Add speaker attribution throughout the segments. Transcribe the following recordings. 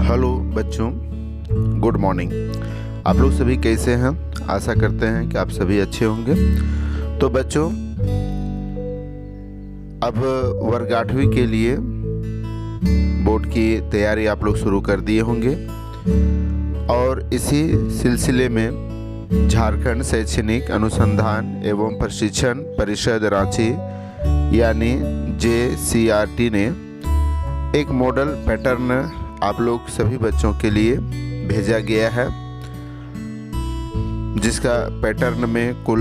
Speaker 1: Hello बच्चों, good morning. आप लोग सभी कैसे हैं? आशा करते हैं कि आप सभी अच्छे होंगे। तो बच्चों, अब वर्ग 8वीं के लिए बोर्ड की तैयारी आप लोग शुरू कर दिए होंगे और इसी सिलसिले में झारखंड शैक्षणिक अनुसंधान एवं प्रशिक्षण परिषद रांची यानी JCRT ने एक मॉडल पैटर्न आप लोग सभी बच्चों के लिए भेजा गया है, जिसका पैटर्न में कुल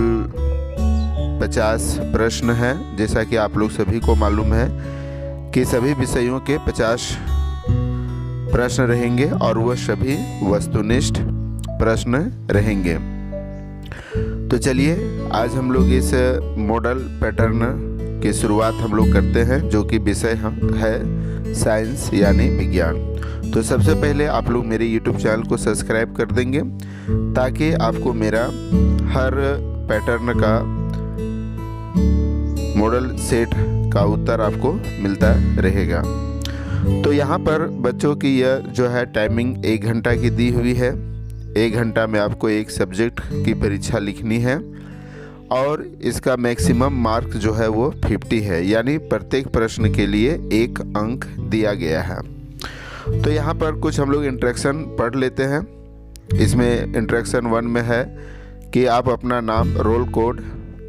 Speaker 1: 50 प्रश्न हैं। जैसा कि आप लोग सभी को मालूम है कि सभी विषयों के 50 प्रश्न रहेंगे और वह सभी वस्तुनिष्ठ प्रश्न रहेंगे। तो चलिए आज हम लोग इस मॉडल पैटर्न की शुरुआत हम लोग करते हैं, जो कि विषय है साइंस यानी विज्ञान। तो सबसे पहले आप लोग मेरे YouTube चैनल को सब्सक्राइब कर देंगे ताकि आपको मेरा हर पैटर्न का मॉडल सेट का उत्तर आपको मिलता रहेगा। तो यहाँ पर बच्चों की यह जो है टाइमिंग 1 घंटा की दी हुई है। 1 घंटा में आपको एक सब्जेक्ट की परीक्षा लिखनी है और इसका मैक्सिमम मार्क जो है वो 50 है, यानी प्रत्येक प्रश्न के लिए 1 अंक दिया गया है। तो यहाँ पर कुछ हम लोग इंट्रैक्शन पढ़ लेते हैं। इसमें इंट्रैक्शन 1 में है कि आप अपना नाम, रोल कोड,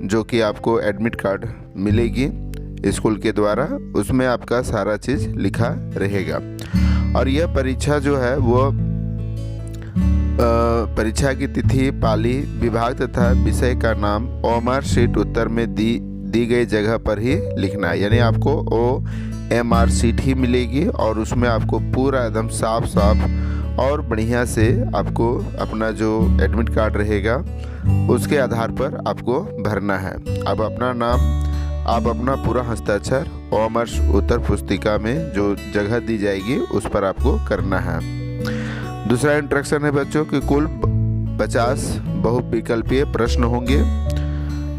Speaker 1: जो कि आपको एडमिट कार्ड मिलेगी स्कूल के द्वारा, उसमें आपका सारा चीज़ लिखा रहेगा। और यह परीक्षा जो है वो परीक्षा की तिथि, पाली, विभाग तथा विषय का नाम OMR शीट उत्तर में दी गई जगह पर ही लिखना है। यानी आपको OMR शीट ही मिलेगी और उसमें आपको पूरा एकदम साफ साफ और बढ़िया से आपको अपना जो एडमिट कार्ड रहेगा उसके आधार पर आपको भरना है। अब अपना नाम, आप अपना पूरा हस्ताक्षर OMR उत्तर पुस्तिका में जो जगह दी जाएगी उस पर आपको करना है। दूसरा इंस्ट्रक्शन है बच्चों कि कुल 50 बहुविकल्पीय प्रश्न होंगे।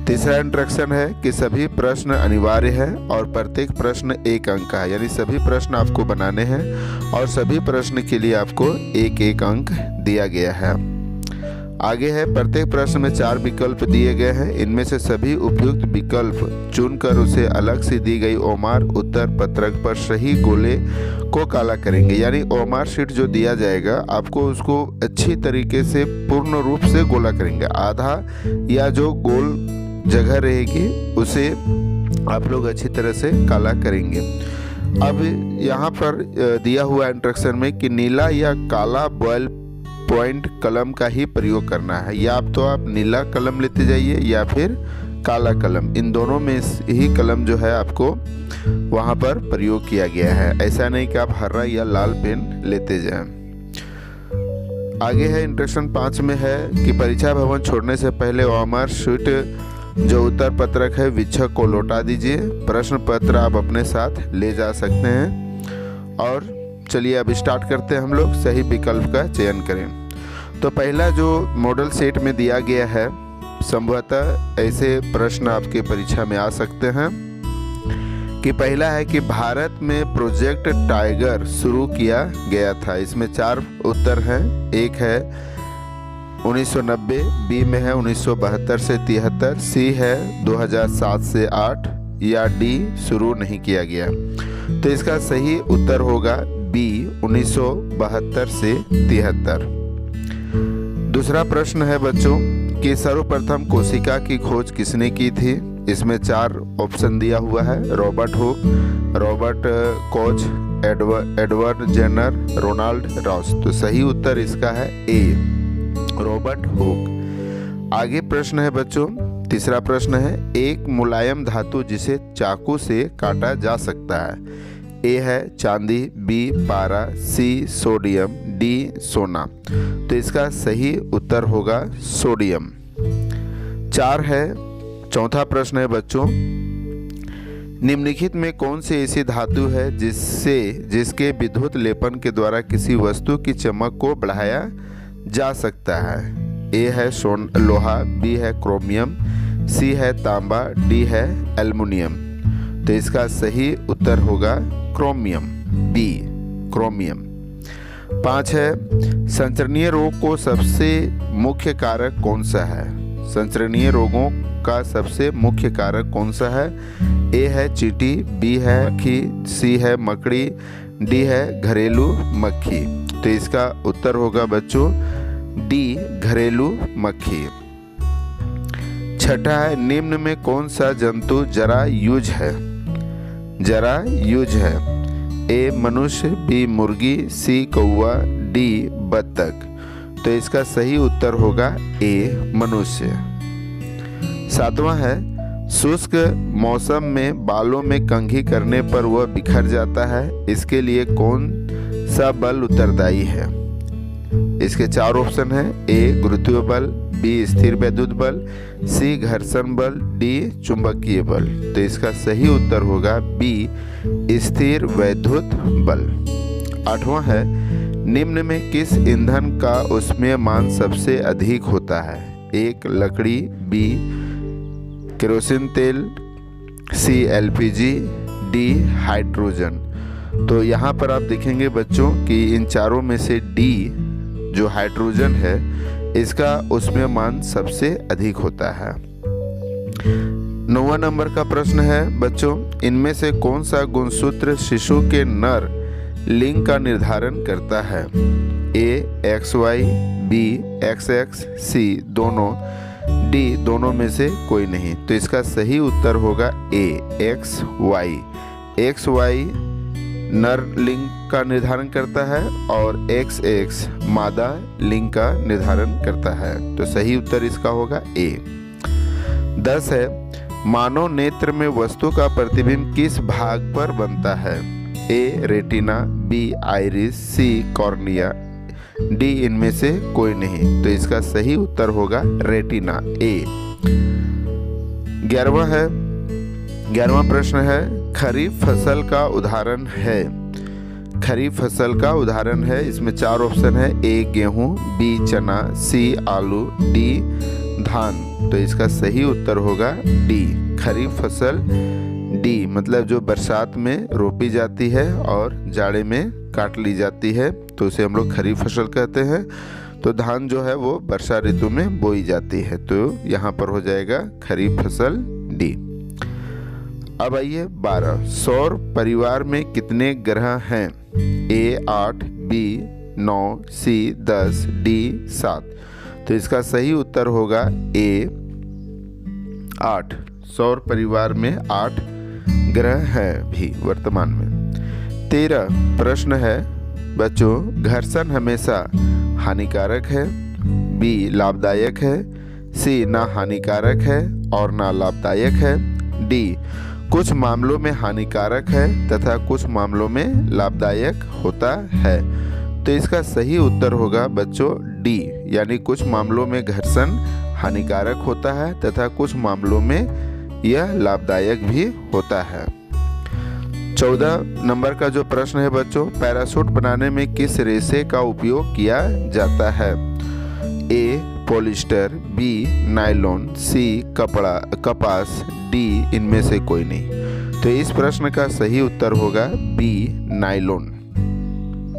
Speaker 1: तीसरा इंस्ट्रक्शन है कि सभी प्रश्न अनिवार्य है और प्रत्येक प्रश्न 1 अंक का है, यानी सभी प्रश्न आपको बनाने हैं और सभी प्रश्न के लिए आपको 1-1 अंक दिया गया है। आगे है प्रत्येक प्रश्न में 4 विकल्प दिए गए हैं। इनमें से सभी उपयुक्त विकल्प चुनकर उसे अलग से दी गई OMR उत्तर पत्रक पर सही गोले को काला करेंगे। यानी OMR शीट जो दिया जाएगा आपको उसको अच्छी तरीके से पूर्ण रूप से गोला करेंगे। आधा या जो गोल जगह रहेगी उसे आप लोग अच्छी तरह से काला करेंगे। अब यहाँ पर दिया हुआ इंस्ट्रक्शन में कि नीला या काला बॉयल पॉइंट कलम का ही प्रयोग करना है। या तो आप नीला कलम लेते जाइए या फिर काला कलम, इन दोनों में ही कलम जो है आपको वहाँ पर प्रयोग किया गया है। ऐसा नहीं कि आप हरा या लाल पेन लेते जाएं। आगे है इंस्ट्रक्शन 5 में है कि परीक्षा भवन छोड़ने से पहले OMR शीट जो उत्तर पत्रक है वीक्षक को लौटा दीजिए। प्रश्न पत्र आप अपने साथ ले जा सकते हैं। और चलिए अब स्टार्ट करते हैं हम लोग। सही विकल्प का चयन करें। तो पहला जो मॉडल सेट में दिया गया है, संभवतः ऐसे प्रश्न आपके परीक्षा में आ सकते हैं कि पहला है कि भारत में प्रोजेक्ट टाइगर शुरू किया गया था। इसमें 4 उत्तर हैं। एक है 1990, B में है 1972 से 73, C है 2007 से 8 या D शुरू नहीं किया गया। तो इसका सही उत्तर होगा B 1972 से 73। दूसरा प्रश्न है बच्चों कि सर्वप्रथम कोशिका की खोज किसने की थी। इसमें 4 ऑप्शन दिया हुआ है। Robert Hooke, Robert Koch, Edward Jenner, Ronald Ross. तो सही उत्तर इसका है A, रॉबर्ट हुक। आगे प्रश्न है बच्चों, तीसरा प्रश्न है एक मुलायम धातु जिसे चाकू से काटा जा सकता है। A है चांदी, B पारा, C सोडियम, D सोना। तो इसका सही उत्तर होगा सोडियम। चौथा प्रश्न है बच्चों, निम्नलिखित में कौन सी ऐसी धातु है जिसके विद्युत लेपन के द्वारा किसी वस्तु की चमक को बढ़ाया जा सकता है। A है लोहा, B है क्रोमियम, C है तांबा, D है एल्युमिनियम। तो इसका सही उत्तर होगा क्रोमियम, B क्रोमियम। 5 है, संचरणीय रोग को सबसे मुख्य कारक कौन सा है? संचरणीय रोगों का सबसे मुख्य कारक कौन सा है? ए है चींटी, बी है मक्खी, सी है मकड़ी, डी है घरेलू मक्खी। तो इसका उत्तर होगा बच्चों डी, घरेलू मक्खी। 6 है, निम्न में कौन सा जंतु जरायुज है? जरायुज है। ए मनुष्य, बी मुर्गी, सी कौवा, डी बत्तख। तो इसका सही उत्तर होगा ए, मनुष्य। 7वां है, शुष्क मौसम में बालों में कंघी करने पर वह बिखर जाता है, इसके लिए कौन सा बल उत्तरदायी है? इसके 4 ऑप्शन है। ए गुरुत्वीय बल, बी स्थिर वैद्युत बल, सी घर्षण बल, डी चुंबकीय बल। तो इसका सही उत्तर होगा बी, स्थिर वैद्युत बल। 8वां है, निम्न में किस ईंधन का ऊष्मीयमान सबसे अधिक होता है? एक लकड़ी, बी केरोसिन तेल, सी एलपीजी, डी हाइड्रोजन। तो यहाँ पर आप देखेंगे बच्चों कि इन चारों में से डी जो हाइड्रोजन है इसका ऊष्मीयमान सबसे अधिक होता है। 9वां नंबर का प्रश्न है बच्चों, इनमें से कौन सा गुणसूत्र शिशु के नर लिंग का निर्धारण करता है? ए XY, बी XX, सी दोनों, डी दोनों में से कोई नहीं। तो इसका सही उत्तर होगा ए XY। XY नर लिंग का निर्धारण करता है और XX मादा लिंग का निर्धारण करता है। तो सही उत्तर इसका होगा ए। 10 है, मानव नेत्र में वस्तु का प्रतिबिंब किस भाग पर बनता है? ए रेटिना, बी आइरिस, सी कॉर्निया, डी इनमें से कोई नहीं। तो इसका सही उत्तर होगा रेटिना, ए। 11वां प्रश्न है, खरीफ फसल का उदाहरण है। खरीफ फसल का उदाहरण है, इसमें 4 ऑप्शन है। ए गेहूं, बी चना, सी आलू, डी धान। तो इसका सही उत्तर होगा डी, खरीफ फसल। डी मतलब जो बरसात में रोपी जाती है और जाड़े में काट ली जाती है, तो उसे हम लोग खरीफ फसल कहते हैं। तो धान जो है वो वर्षा ऋतु में बोई जाती है। तो यहाँ पर हो जाएगा खरीफ फसल डी। अब आइए 12, सौर परिवार में कितने ग्रह हैं? ए 8, बी 9, सी 10, डी 7। तो इसका सही उत्तर होगा ए 8। सौर परिवार में 8 ग्रह हैं भी वर्तमान में। 13 प्रश्न है बच्चों, घर्षण हमेशा हानिकारक है, बी लाभदायक है, सी ना हानिकारक है और ना लाभदायक है, डी कुछ मामलों में हानिकारक है तथा कुछ मामलों में लाभदायक होता है। तो इसका सही उत्तर होगा बच्चों डी, यानी कुछ मामलों में घर्षण हानिकारक होता है तथा कुछ मामलों में यह लाभदायक भी होता है। 14 नंबर का जो प्रश्न है बच्चों, पैराशूट बनाने में किस रेशे का उपयोग किया जाता है? ए पॉलिस्टर, बी नायलॉन, सी कपास, डी इनमें से कोई नहीं। तो इस प्रश्न का सही उत्तर होगा बी नायलॉन।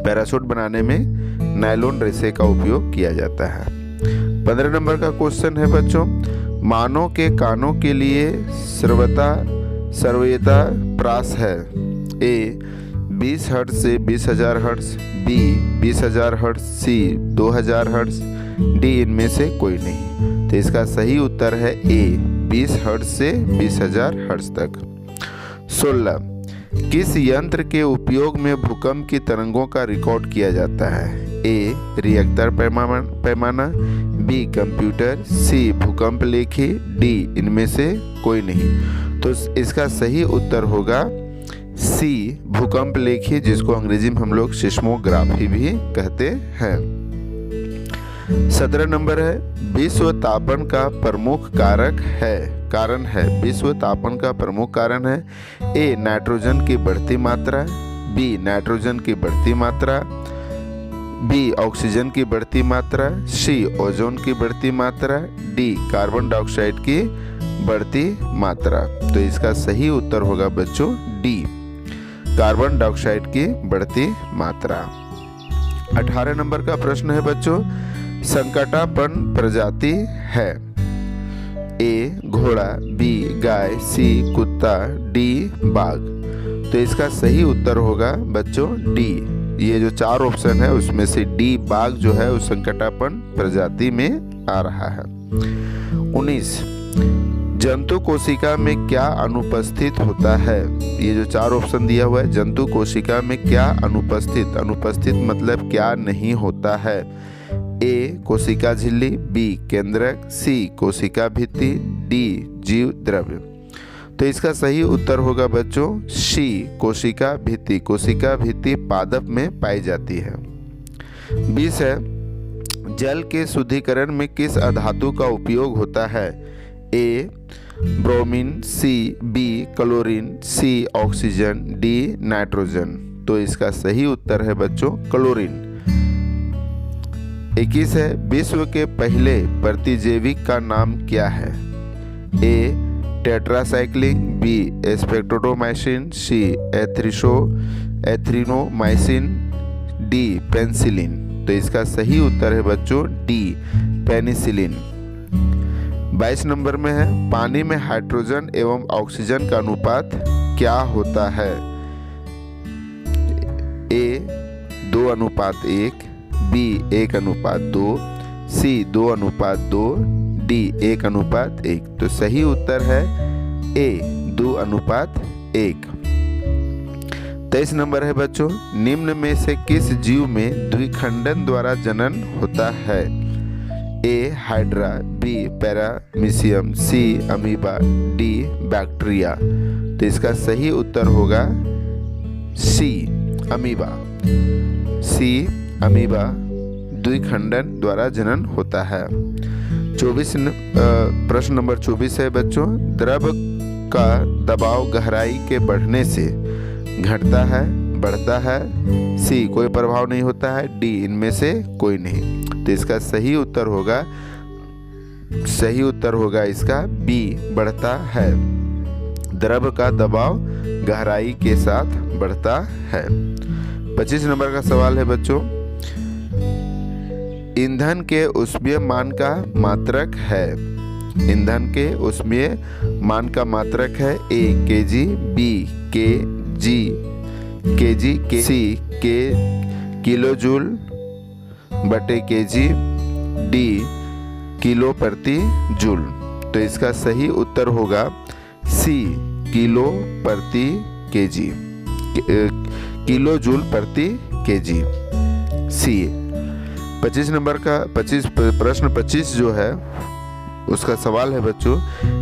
Speaker 1: पैराशूट बनाने में नायलॉन रेशे का उपयोग किया जाता है। 15 नंबर का क्वेश्चन है बच्चों, मानव के कानों के लिए सर्वयता प्रास है। ए 20 हर्ट्ज से 20,000 हर्ट्ज, बी 20,000 हर्ट्ज, सी 2,000 हर्ट्ज, डी इनमें से कोई नहीं। तो इसका सही उत्तर है ए 20 हर्ट्ज से 20,000 हर्ट्ज तक। 16 किस यंत्र के उपयोग में भूकंप की तरंगों का रिकॉर्ड किया जाता है? ए रिएक्टर पैमाना, बी कंप्यूटर, सी भूकंप लेखी, डी इनमें से कोई नहीं। तो इसका सही उत्तर होगा सी भूकंप लेखी, जिसको अंग्रेजी में हम लोग सिस्मोग्राफी भी कहते हैं। 17 नंबर है, विश्व तापन का प्रमुख कारण है। विश्व तापन का प्रमुख कारण है ए नाइट्रोजन की बढ़ती मात्रा, बी नाइट्रोजन की बढ़ती मात्रा, बी ऑक्सीजन की बढ़ती मात्रा, सी ओजोन की बढ़ती मात्रा, डी कार्बन डाइऑक्साइड की बढ़ती मात्रा। तो इसका सही उत्तर होगा बच्चों डी कार्बन डाइऑक्साइड की बढ़ती मात्रा। 18 नंबर का प्रश्न है बच्चों, संकटापन्न प्रजाति है? ए घोड़ा, बी गाय, सी कुत्ता, डी बाघ। तो इसका सही उत्तर होगा बच्चों डी। ये जो 4 ऑप्शन है उसमें से डी बाघ जो है उस संकटापन्न प्रजाति में आ रहा है। 19 जंतु कोशिका में क्या अनुपस्थित होता है? ये जो 4 ऑप्शन दिया हुआ है, जंतु कोशिका में क्या अनुपस्थित, अनुपस्थित मतलब क्या नहीं होता है? ए कोशिका झिल्ली, बी केंद्रक, सी कोशिका भित्ति, डी जीव द्रव्य। तो इसका सही उत्तर होगा बच्चों सी कोशिका भित्ति। कोशिका भित्ति पादप में पाई जाती है। 20 है, जल के शुद्धिकरण में किस अधातु का उपयोग होता है? ए ब्रोमीन, सी बी क्लोरीन, सी ऑक्सीजन, डी नाइट्रोजन। तो इसका सही उत्तर है बच्चों क्लोरीन। 21 है, विश्व के पहले प्रतिजैविक का नाम क्या है? ए टेट्रासाइक्लिन, बी स्पेक्ट्रोमाइसिन, सी एथ्रिनोमाइसिन, डी पेनिसिलिन। तो इसका सही उत्तर है बच्चों डी पेनिसिलिन। 22 नंबर में है, पानी में हाइड्रोजन एवं ऑक्सीजन का अनुपात क्या होता है? ए 2:1, बी 1:2, सी 2:2, डी 1:1। तो सही उत्तर है ए 2:1। 23 नंबर है बच्चों, निम्न में से किस जीव में द्विखंडन द्वारा जनन होता है? A hydra, B paramecium, C amoeba, D bacteria. तो इसका सही उत्तर होगा सी अमीबा। सी अमीबा द्विखंडन द्वारा जनन होता है। 24 प्रश्न नंबर 24 है बच्चों, द्रव का दबाव गहराई के बढ़ने से घटता है, बढ़ता है? सी कोई प्रभाव नहीं होता है, डी इनमें से कोई नहीं। तो इसका सही उत्तर होगा इसका बी बढ़ता है। द्रव का दबाव गहराई के साथ बढ़ता है। 25 नंबर का सवाल है बच्चों, ईंधन के ऊष्मीय मान का मात्रक है? ईंधन के ऊष्मीय मान का मात्रक है ए केजी, बी केजी, सी किलोजूल बटे केजी, डी किलो प्रति जूल। तो इसका सही उत्तर होगा सी किलो प्रति केजी, किलो जूल प्रति केजी, सी। 25 नंबर का प्रश्न 25 जो है उसका सवाल है बच्चों,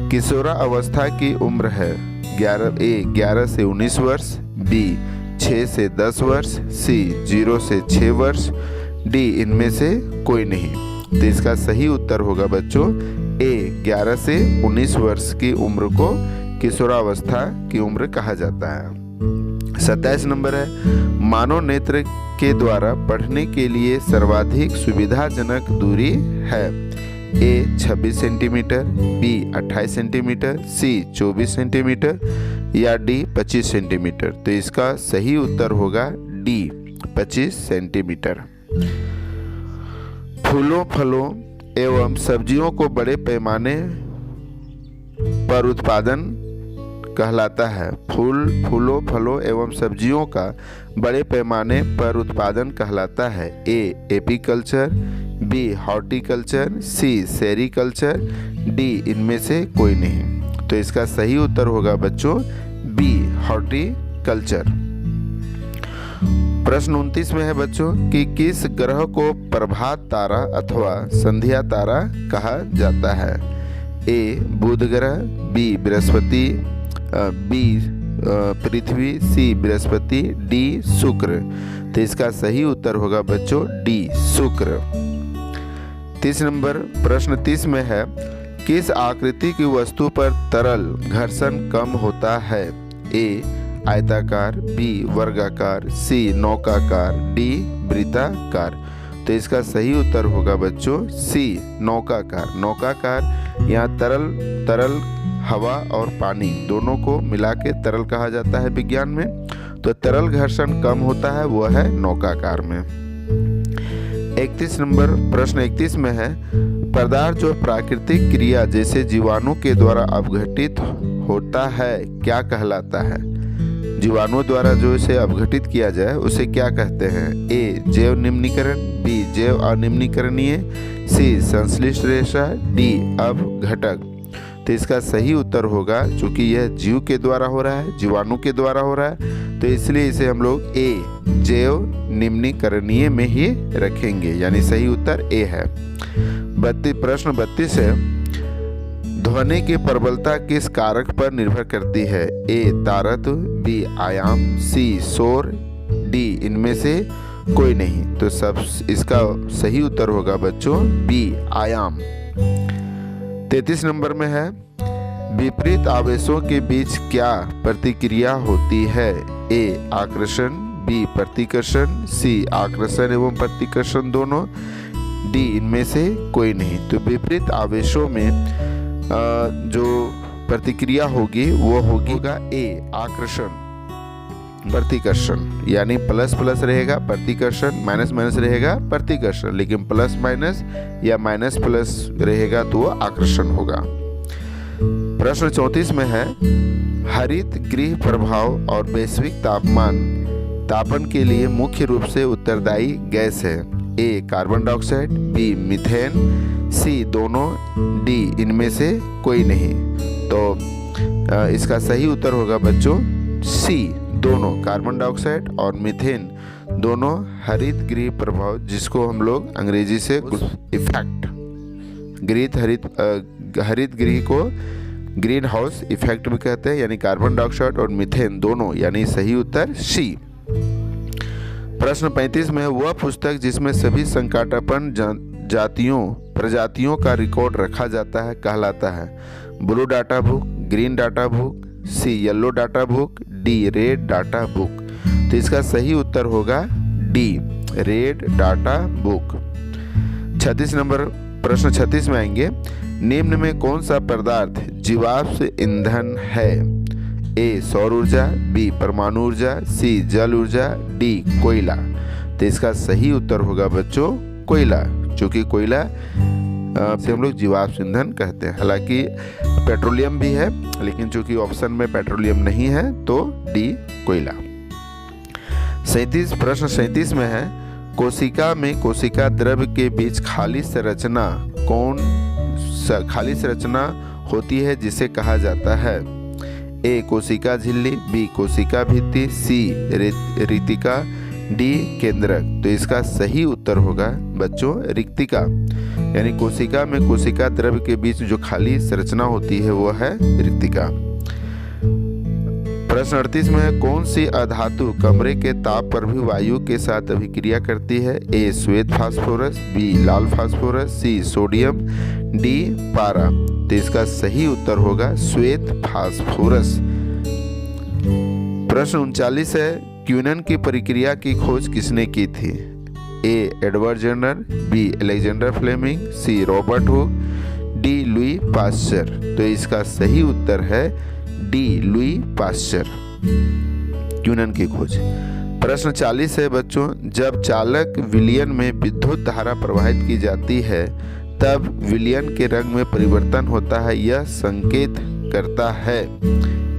Speaker 1: किशोरा अवस्था की उम्र है? 11 से 19 वर्ष, बी 6 से 10 वर्ष, सी 0 से 6 वर्ष, डी इनमें से कोई नहीं। तो इसका सही उत्तर होगा बच्चों ए 11 से 19 वर्ष की उम्र को किशोरावस्था की उम्र कहा जाता है। 27 नंबर है, मानव नेत्र के द्वारा पढ़ने के लिए सर्वाधिक सुविधाजनक दूरी है? ए 26 सेंटीमीटर, बी 28 सेंटीमीटर, सी 24 सेंटीमीटर या डी 25 सेंटीमीटर। तो इसका सही उत्तर होगा डी 25 सेंटीमीटर। फूलों, फलों एवं सब्जियों को बड़े पैमाने पर उत्पादन कहलाता है? फूलों, फलों एवं सब्जियों का बड़े पैमाने पर उत्पादन कहलाता है? A apiculture, B horticulture, C sericulture, D इनमें से कोई नहीं। तो इसका सही उत्तर होगा बच्चों बी हॉर्टिकल्चर। प्रश्न 29 में है बच्चों कि किस ग्रह को प्रभात तारा अथवा संध्या तारा कहा जाता है? ए बुध ग्रह, बी बृहस्पति, बी पृथ्वी, सी बृहस्पति, डी शुक्र। तो इसका सही उत्तर होगा बच्चों डी शुक्र। 30 नंबर प्रश्न 30 में है, किस आकृति की वस्तु पर तरल घर्षण कम होता है? ए आयताकार, बी वर्गाकार, सी नौकाकार, डी वृत्ताकार। तो इसका सही उत्तर होगा बच्चों सी नौकाकार। नौकाकार यहाँ तरल हवा और पानी दोनों को मिला के तरल कहा जाता है विज्ञान में। तो तरल घर्षण कम होता है वो है नौकाकार में। 31 नंबर प्रश्न 31 में है, पदार्थ जो प्राकृतिक क्रिया जैसे जीवाणु के द्वारा अपघटित होता है क्या कहलाता है? जीवाणु द्वारा जो इसे अपघटित किया जाए उसे क्या कहते हैं? ए जैव निम्नीकरण, बी जैव अनिम्नीकरणीय, सी संश्लिष्ट रेशा, डी अपघटक। तो इसका सही उत्तर होगा, चूंकि यह जीव के द्वारा हो रहा है, जीवाणु के द्वारा हो रहा है, तो इसलिए इसे हम लोग ए जैव निम्नीकरणीय में ही रखेंगे, यानी सही उत्तर ए है। प्रश्न 32 है, ध्वनि की प्रबलता किस कारक पर निर्भर करती है? ए तारत्व, बी आयाम, सी शोर, डी इनमें से कोई नहीं। तो सब इसका सही उत्तर होगा बच्चों बी आयाम। 33 नंबर में है, विपरीत आवेशों के बीच क्या प्रतिक्रिया होती है? ए आकर्षण, बी प्रतिकर्षण, सी आकर्षण एवं प्रतिकर्षण दोनों, डी इनमें से कोई नहीं। तो विपरीत आवेशों में जो प्रतिक्रिया होगी वो होगा ए आकर्षण प्रतिकर्षण, यानी प्लस प्लस रहेगा प्रतिकर्षण, माइनस माइनस रहेगा प्रतिकर्षण, लेकिन प्लस माइनस या माइनस प्लस रहेगा तो वो आकर्षण होगा। प्रश्न 34 में है, हरित गृह प्रभाव और वैश्विक तापन के लिए मुख्य रूप से उत्तरदायी गैस है? ए कार्बन डाइऑक्साइड, बी मीथेन, सी दोनों, डी इनमें से कोई नहीं। तो इसका सही उत्तर होगा बच्चों सी दोनों, कार्बन डाइऑक्साइड और मीथेन दोनों हरित गृह प्रभाव, जिसको हम लोग अंग्रेजी से इफेक्ट हरित गृह को ग्रीन हाउस इफेक्ट भी कहते हैं, यानी कार्बन डाइऑक्साइड और मीथेन दोनों, यानी सही उत्तर सी। प्रश्न 35 में, वह पुस्तक जिसमें सभी संकाटापन प्रजातियों का रिकॉर्ड रखा जाता है कहलाता है? Blue data book, green data book, C yellow data book, D red data book. तो इसका सही उत्तर होगा डी रेड डाटा बुक। 36 नंबर प्रश्न 36 में आएंगे, निम्न में कौन सा पदार्थ जीवाश्म ईंधन है? ए सौर ऊर्जा, बी परमाणु ऊर्जा, सी जल ऊर्जा, डी कोयला। तो इसका सही उत्तर होगा बच्चों कोयला, क्योंकि कोयला से हम लोग जीवाश्म ईंधन कहते हैं। हालांकि पेट्रोलियम भी है, लेकिन चूंकि ऑप्शन में पेट्रोलियम नहीं है तो डी कोयला। 37 प्रश्न 37 में है, कोशिका में कोशिका द्रव्य के बीच खाली संरचना होती है जिसे कहा जाता है? ए कोशिका झिल्ली, बी कोशिका भित्ति, सी रिक्तिका, डी केंद्रक। तो इसका सही उत्तर होगा बच्चों रिक्तिका, यानी कोशिका में कोशिका द्रव्य के बीच जो खाली संरचना होती है वो है रिक्तिका। प्रश्न 38 में है, कौन सी अधातु कमरे के ताप पर भी वायु के साथ अभिक्रिया करती है? ए श्वेत फास्फोरस, बी लाल फास्फोरस, सी सोडियम, डी पारा। तो इसका सही उत्तर होगा श्वेत फास्फोरस। प्रश्न 39 है, क्यूनन की प्रक्रिया की खोज किसने की थी? A Edward Jenner, B Alexander Fleming, C Robert Hooke, D Louis Pasteur. तो इसका सही उत्तर है डी लुई पाश्चर, क्यूनन की खोज। प्रश्न 40 है बच्चों, जब चालक विलयन में विद्युत धारा प्रवाहित की जाती है तब विलयन के रंग में परिवर्तन होता है, यह संकेत करता है?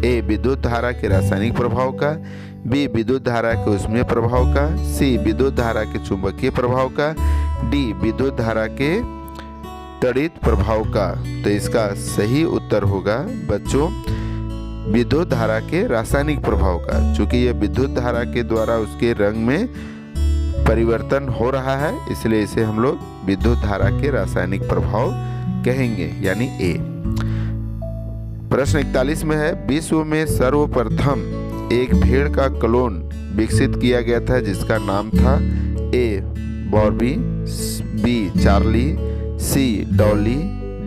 Speaker 1: ए विद्युत धारा के रासायनिक प्रभाव का, बी विद्युत धारा के ऊष्मीय प्रभाव का, सी विद्युत धारा के चुंबकीय प्रभाव का, डी विद्युत धारा के त्वरित प्रभाव का। तो इसका सही उत्तर होगा बच्चों विद्युत धारा के रासायनिक प्रभाव का, क्योंकि यह विद्युत धारा के द्वारा उसके रंग में परिवर्तन हो रहा है, इसलिए इसे हम लोग विद्युत धारा के रासायनिक प्रभाव कहेंगे, यानी ए। प्रश्न 41 में है, विश्व में सर्वप्रथम एक भेड़ का क्लोन विकसित किया गया था जिसका नाम था? ए बॉर्बी, बी चार्ली, सी डॉली,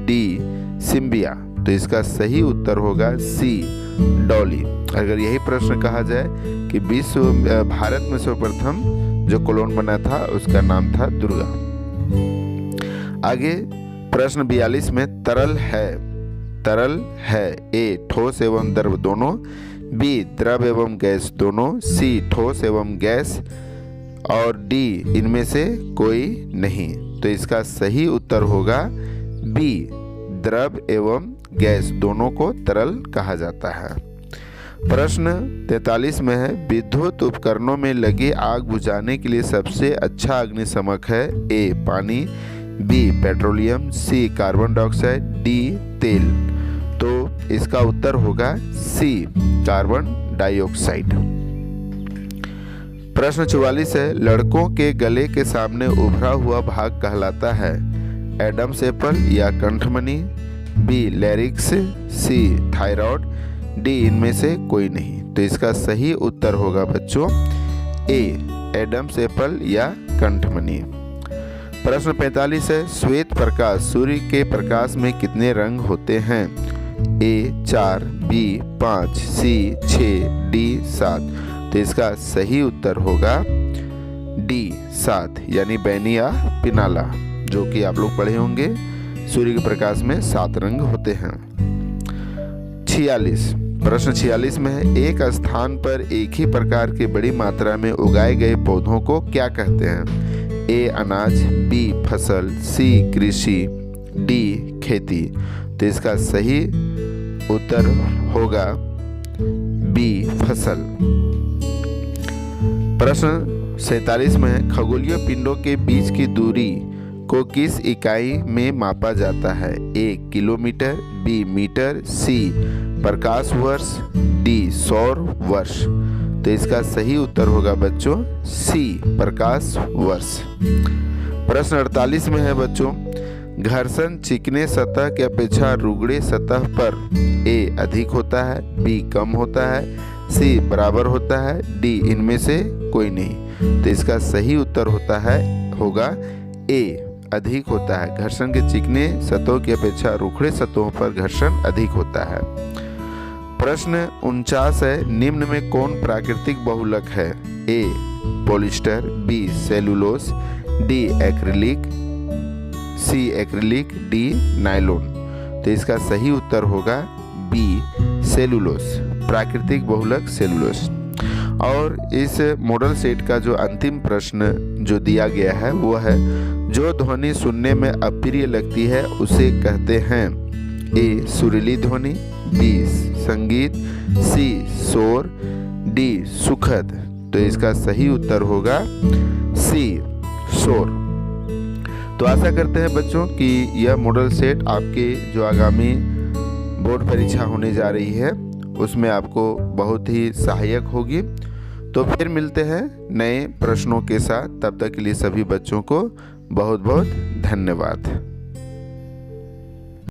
Speaker 1: डी सिम्बिया। तो इसका सही उत्तर होगा सी डॉली। अगर यही प्रश्न कहा जाए कि भारत में सर्वप्रथम जो क्लोन बना था उसका नाम था दुर्गा। आगे प्रश्न 42 में, तरल है ए ठोस एवं द्रव दोनों, बी द्रव एवं गैस दोनों, सी ठोस एवं गैस और डी इनमें से कोई नहीं। तो इसका सही उत्तर होगा बी, द्रव एवं गैस दोनों को तरल कहा जाता है। प्रश्न 43 में है, विद्युत उपकरणों में लगी आग बुझाने के लिए सबसे अच्छा अग्निशमक है ए पानी, बी पेट्रोलियम, सी कार्बन डाइऑक्साइड, डी तेल। तो इसका उत्तर होगा सी, कार्बन डाइऑक्साइड। प्रश्न 44 है, लड़कों के गले के सामने उभरा हुआ भाग कहलाता है एडम्स एप्पल या कंठमणि, बी लैरिक्स, सी थायराइड, डी इनमें से कोई नहीं। तो इसका सही उत्तर होगा बच्चों ए, एडम्स एप्पल या कंठमणि। प्रश्न 45 है, श्वेत प्रकाश सूर्य के प्रकाश में कितने रंग होते हैं ए 4, बी 5, सी 6, डी 7। तो इसका सही उत्तर होगा डी 7 यानी बैनी या पिनाला, जो कि आप लोग पढ़े होंगे। सूर्य के प्रकाश में 7 रंग होते हैं। 46 प्रश्न 46 में है, एक स्थान पर एक ही प्रकार के बड़ी मात्रा में उगाए गए पौधों को क्या कहते हैं ए अनाज, बी फसल, सी कृषि, डी खेती। तो इसका सही उत्तर होगा बी फसल। प्रश्न 47 में है, खगोलीय पिंडों के बीच की दूरी को किस इकाई में मापा जाता है ए किलोमीटर, बी मीटर, सी प्रकाश वर्ष, डी सौर वर्ष। तो इसका सही उत्तर होगा बच्चों सी प्रकाश वर्ष। प्रश्न 48 में है बच्चों, घर्षण चिकने सतह की अपेक्षा रुगड़े सतह पर ए अधिक होता है, बी कम होता है, सी बराबर होता है, डी इनमें से कोई नहीं। तो इसका सही उत्तर होगा ए अधिक होता है। घर्षण के चिकने सतहों की अपेक्षा रुखड़े सतहों पर घर्षण अधिक होता है। प्रश्न 49 है, निम्न में कौन प्राकृतिक बहुलक है A polyester, B cellulose, D acrylic, C acrylic, D nylon. तो इसका सही उत्तर होगा बी सेलुलोस, प्राकृतिक बहुलक सेलुलोस। और इस मॉडल सेट का जो अंतिम प्रश्न जो दिया गया है वो है, जो ध्वनि सुनने में अप्रिय लगती है उसे कहते हैं ए सुरीली ध्वनि, बी संगीत, सी शोर, डी सुखद। तो इसका सही उत्तर होगा सी शोर। तो आशा करते हैं बच्चों कि यह मॉडल सेट आपके जो आगामी बोर्ड परीक्षा होने जा रही है उसमें आपको बहुत ही सहायक होगी। तो फिर मिलते हैं नए प्रश्नों के साथ, तब तक के लिए सभी बच्चों को बहुत बहुत धन्यवाद।